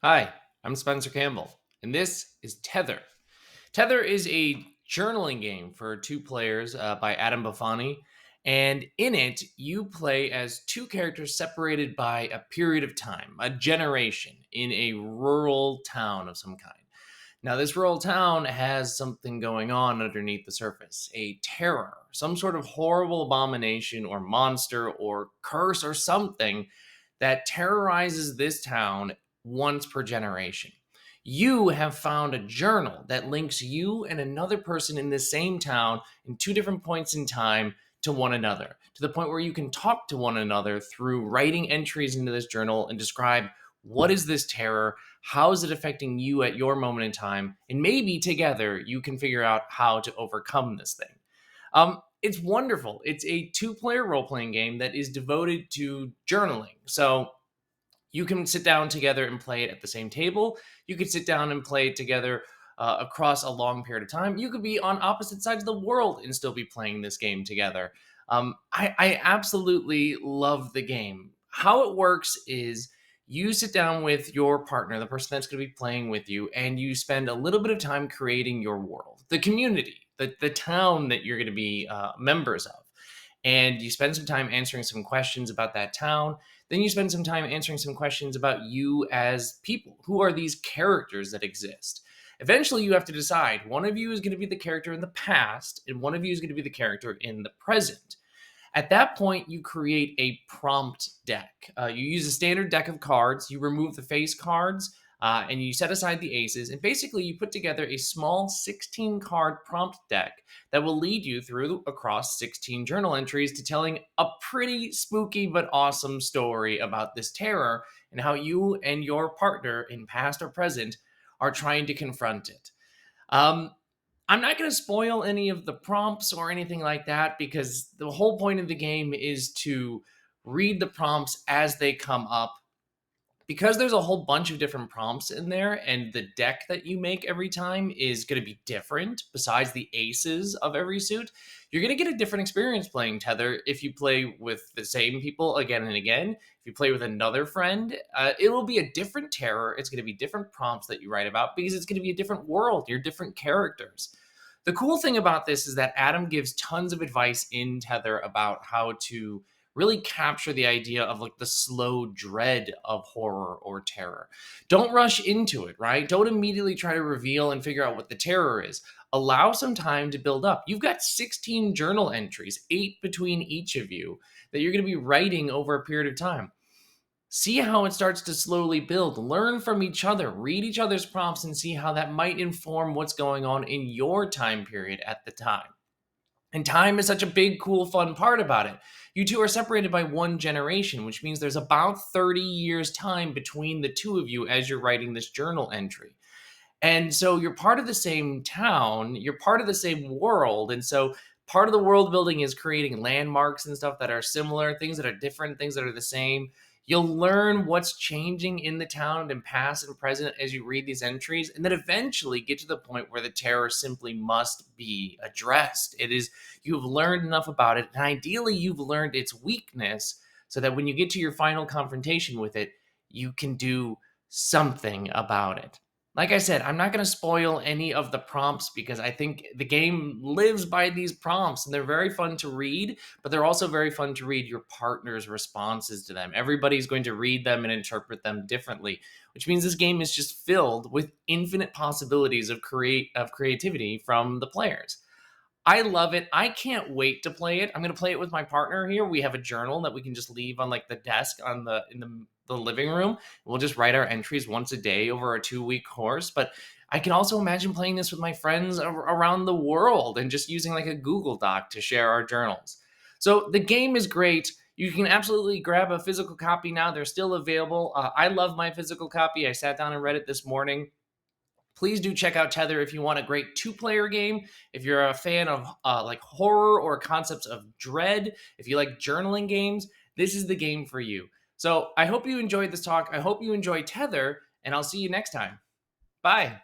Hi, I'm Spencer Campbell, and this is Tether. Tether is a journaling game for two players by Adam Baffoni, and in it, you play as two characters separated by a period of time, a generation, in a rural town of some kind. Now, this rural town has something going on underneath the surface, a terror, some sort of horrible abomination or monster or curse or something that terrorizes this town once per generation. You have found a journal that links you and another person in the same town in two different points in time to one another, to the point where you can talk to one another through writing entries into this journal and describe what is this terror, how is it affecting you at your moment in time, and maybe together you can figure out how to overcome this thing. It's wonderful. It's a two-player role-playing game that is devoted to journaling. So you can sit down together and play it at the same table. You could sit down and play it together across a long period of time. You could be on opposite sides of the world and still be playing this game together. I absolutely love the game. How it works is you sit down with your partner, the person that's going to be playing with you, and you spend a little bit of time creating your world, the community, the town that you're going to be members of. And you spend some time answering some questions about that town. Then you spend some time answering some questions about you as people. Who are these characters that exist? Eventually, you have to decide one of you is going to be the character in the past, and one of you is going to be the character in the present. At that point, you create a prompt deck. You use a standard deck of cards, you remove the face cards, and you set aside the aces. And basically, you put together a small 16 card prompt deck that will lead you through across 16 journal entries to telling a pretty spooky but awesome story about this terror and how you and your partner, in past or present, are trying to confront it. Um, I'm not going to spoil any of the prompts or anything like that because the whole point of the game is to read the prompts as they come up. Because there's a whole bunch of different prompts in there, and the deck that you make every time is going to be different, besides the aces of every suit, you're going to get a different experience playing Tether if you play with the same people again and again. If you play with another friend, it will be a different terror. It's going to be different prompts that you write about because it's going to be a different world. You're different characters. The cool thing about this is that Adam gives tons of advice in Tether about how to really capture the idea of like the slow dread of horror or terror. Don't rush into it, right? Don't immediately try to reveal and figure out what the terror is. Allow some time to build up. You've got 16 journal entries, 8 between each of you, that you're going to be writing over a period of time. See how it starts to slowly build. Learn from each other. Read each other's prompts and see how that might inform what's going on in your time period at the time. And time is such a big, cool, fun part about it. You two are separated by one generation, which means there's about 30 years' time between the two of you as you're writing this journal entry. And so you're part of the same town, you're part of the same world. And so part of the world building is creating landmarks and stuff that are similar, things that are different, things that are the same. You'll learn what's changing in the town and past and present as you read these entries, and then eventually get to the point where the terror simply must be addressed. It is, you've learned enough about it, and ideally, you've learned its weakness so that when you get to your final confrontation with it, you can do something about it. Like I said, I'm not going to spoil any of the prompts because I think the game lives by these prompts and they're very fun to read, but they're also very fun to read your partner's responses to them. Everybody's going to read them and interpret them differently, which means this game is just filled with infinite possibilities of creativity from the players. I love it. I can't wait to play it. I'm going to play it with my partner here. We have a journal that we can just leave on like the desk on the living room. We'll just write our entries once a day over a 2-week course. But I can also imagine playing this with my friends around the world and just using like a Google Doc to share our journals. So the game is great. You can absolutely grab a physical copy now. They're still available. I love my physical copy. I sat down and read it this morning. Please do check out Tether if you want a great two-player game. If you're a fan of like horror or concepts of dread, if you like journaling games, this is the game for you. So I hope you enjoyed this talk. I hope you enjoy Tether, and I'll see you next time. Bye.